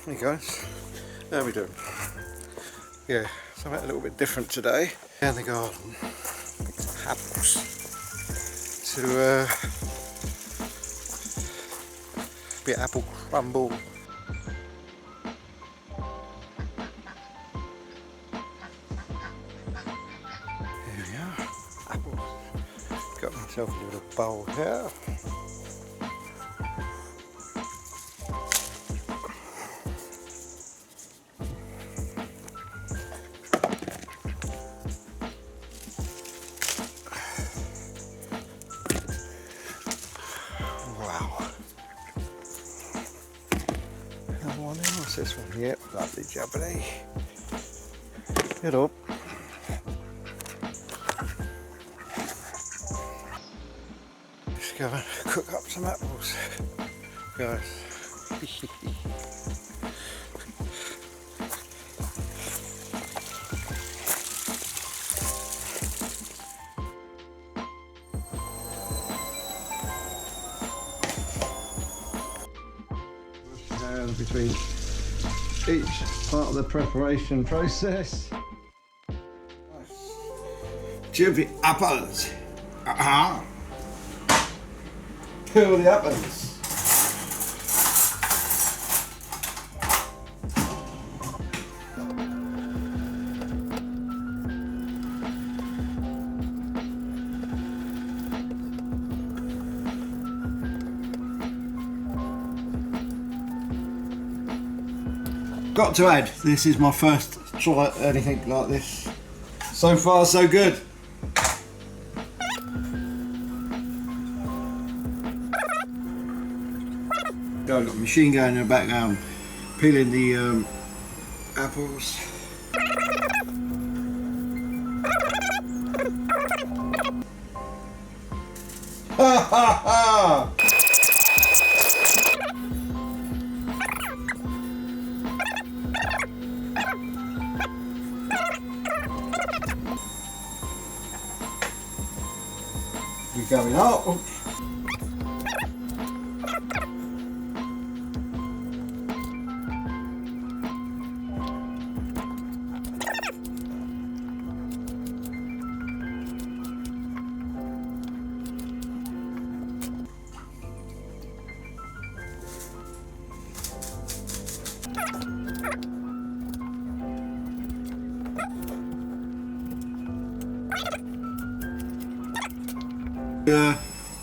Hey guys, how are we doing? Yeah, something a little bit different today. Down the garden, apples to be apple crumble. Here we are, apples. Got myself a little bowl here. Wow. Another one in. What's this one? Yep, lovely jubbly. Get up. Just go and cook up some apples, guys. Down between each part of the preparation process. Jumpy apples. Peel the apples. Got to add, this is my first try at anything like this. So far, so good. I've got a machine going in the background, peeling the apples. Ha ha ha! We're going up.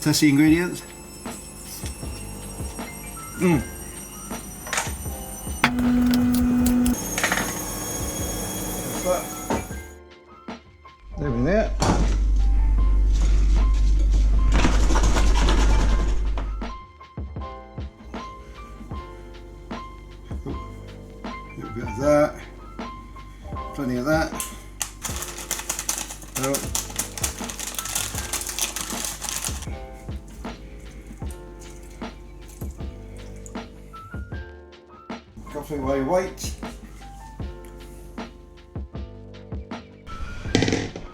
Test the ingredients. There we there. A little bit of that. Plenty of that. Oh. Coffee away weight.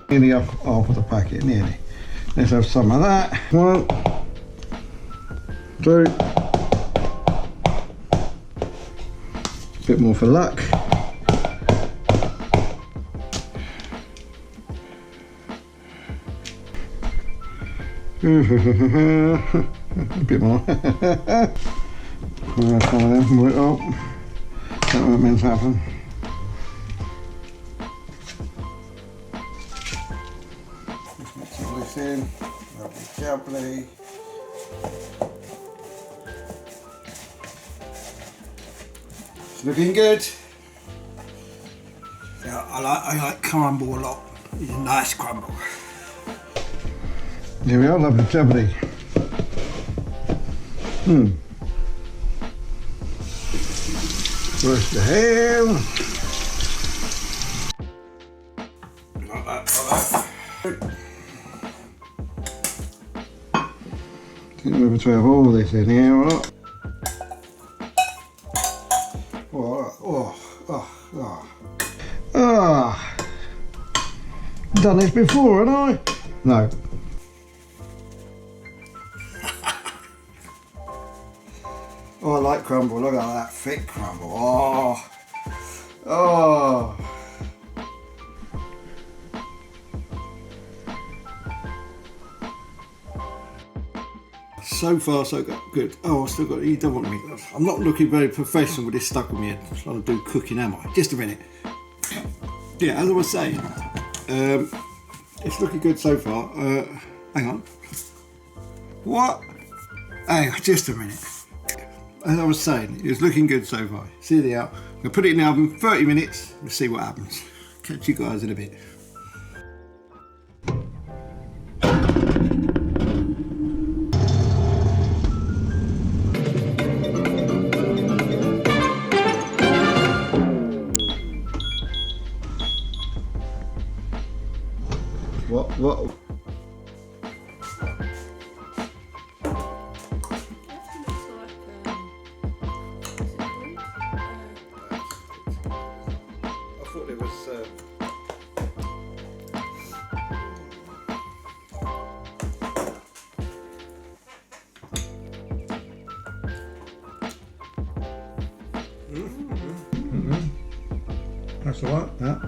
Nearly off of the packet, nearly. Let's have some of that. 1, 2. A bit more for luck. A bit more. Some of them. Oh. That won't meant to happen. Just mix all this in. Lovely jubbly. It's looking good. Yeah, I like crumble a lot. It's a nice crumble. Here we are, lovely jubbly. Brush the ham. Like that. Think we're to have all this in here or not. Done this before, haven't I? No. Oh, I like crumble. Look at that thick crumble. Oh, oh. So far, so good. Oh, I still got. You don't want me. I'm not looking very professional with this stuck on my head. I'm trying to do cooking, am I? Just a minute. Yeah, as I was saying, it's looking good so far. Hang on. What? Hang on, just a minute. As I was saying, it's looking good so far. See the out. I'm gonna put it in the oven 30 minutes. We'll see what happens. Catch you guys in a bit. What? I thought it was. That's alright. That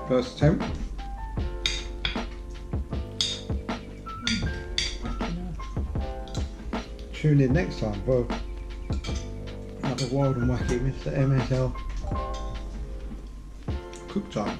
first attempt. Tune in next time for another wild and wacky MrMsl cook time.